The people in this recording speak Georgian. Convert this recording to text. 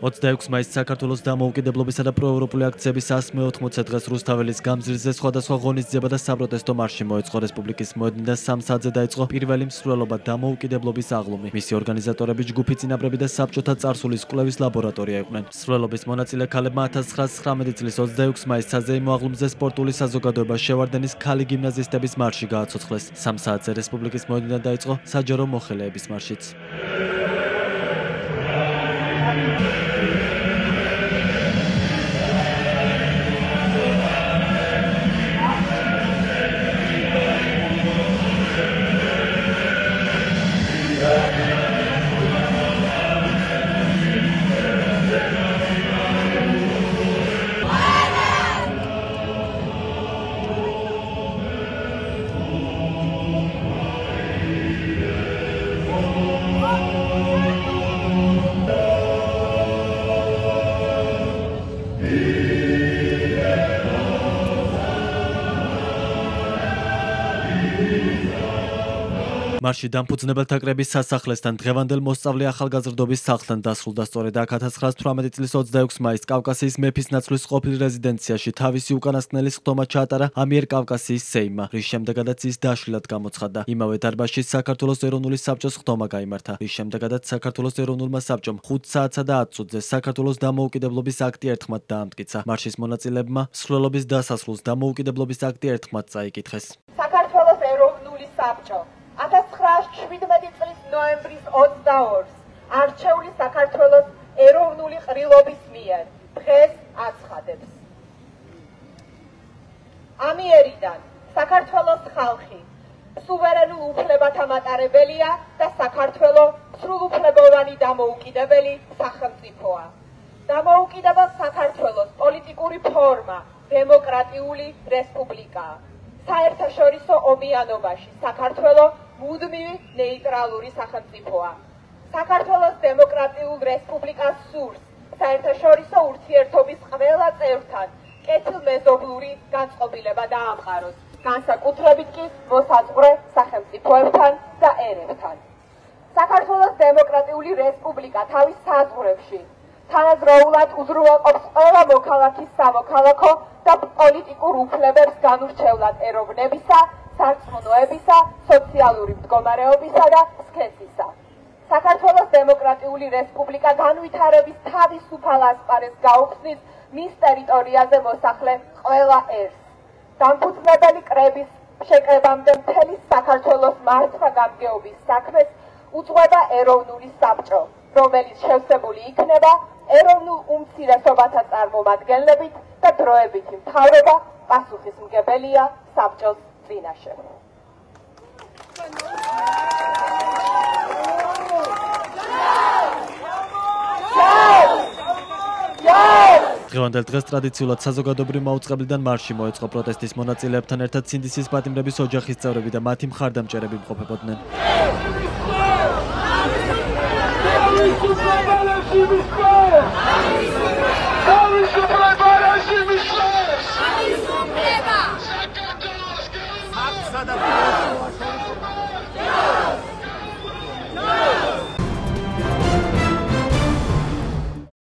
26 მაისს საქართველოს დამოუკიდებლობისა და პროევროპული აქციების 180 დღეს რუსთაველის გამზირზე სხვადასხვა ღონისძიება და საპროტესტო მარში მოეწყო. რესპუბლიკის მოედნიდან 3 საათზე დაიწყო პირველი მსვლელობა დამოუკიდებლობის აღლუმი. მისი ორგანიზატორები ჯგუფი წინაპრები და საბჭოთა წარსულის კვლევის ლაბორატორია იყვნენ. მსვლელობის მონაწილე ქალებმა 1919 წლის 26 მაისს საზეიმო აღლუმზე სპორტული საზოგადოება შევარდენის ქალი გიმნაზისტების მარში გააცოცხლეს. 3 საათზე რესპუბლიკის მოედნიდან დაიწყო საჯარო მოხელეების მარშიც. მარში დამფუძნებელთა კრების სასახლესთან დღევანდელ მოსწავლე ახალგაზრდობის სახლთან დასრულდა. სწორედ აქ 1918 წლის 26 მაისს კავკასიის მეფის ნაცვლის ყოფილ რეზიდენციაში თავისი უკანასკნელი სხდომა ჩაატარა ამიერკავკასიის სეიმმა, რის შემდეგაც ის დაშლილად გამოცხადდა. იმავე დარბაზში საქართველოს ეროვნული საბჭოს სხდომა გაიმართა, რის შემდეგაც საქართველოს ეროვნულმა საბჭომ 5 საათსა და 10 წუთზე საქართველოს დამოუკიდებლობის აქტი ერთხმად დაამტკიცა. მარშის მონაწილეებმა მსვლელობის დასასრულს დამოუკიდებლობის აქტი ერთხმად წაიკითხეს. საქართველოს ეროვნული საბჭო 1917 წლის ნოემბრის 22-ს არჩეული საქართველოს ეროვნული ყრილობის მიერ დღეს აცხადებს. ამიერიდან საქართველოს ხალხი სუვერენულ უფლებათა მატარებელია და საქართველოს სრულუფლებოვანი დამოუკიდებელი სახელმწიფოა. დამოუკიდებელ საქართველოს პოლიტიკური ფორმა დემოკრატიული რესპუბლიკაა. საერთაშორისო ომიანობაში საქართველოს მუდმივი ნეიტრალური სახელმწიფოა. საქართველოს დემოკრატიულ რესპუბლიკას სურს საერთაშორისო ურთიერთობის ყველა წევრთან კეთილმეზობლური განწყობილება დაამყაროს, განსაკუთრებით კი მოსაზღვრე სახელმწიფოებთან და ერებთან. საქართველოს დემოკრატიული რესპუბლიკა თავის საზღვრებში თანადროულად უზრუნველყოფს ყველა მოქალაქის სამოქალაქო და პოლიტიკურ უფლებებს განურჩევლად ეროვნებისა, სარწმუნოებისა, სოციალური მდგომარეობისა და სქესისა. საქართველოს დემოკრატიული რესპუბლიკა განვითარების თავისუფალ ასპარეზს გაუხსნის მის ტერიტორიაზე მოსახლე ყველა ერს. დამფუძნებელი კრების შეკრებამდე მთელი საქართველოს მართვა-გამგეობის საქმეს უძღვება ეროვნული საბჭო, რომელიც შევსებული იქნება ეროვნულ უმცირესობათა წარმომადგენლებით და დროებითი მთავრობა პასუხისმგებელია საბჭოს წინაშე. დღევანდელ დღეს ტრადიციულად საზოგადოებრივ მაუწყებლიდან მარში მოეწყო. პროტესტის მონაწილეებთან ერთად სინდისის პატიმრების ოჯახის წევრები და მათი მხარდამჭერები იმყოფებოდნენ. Let's go!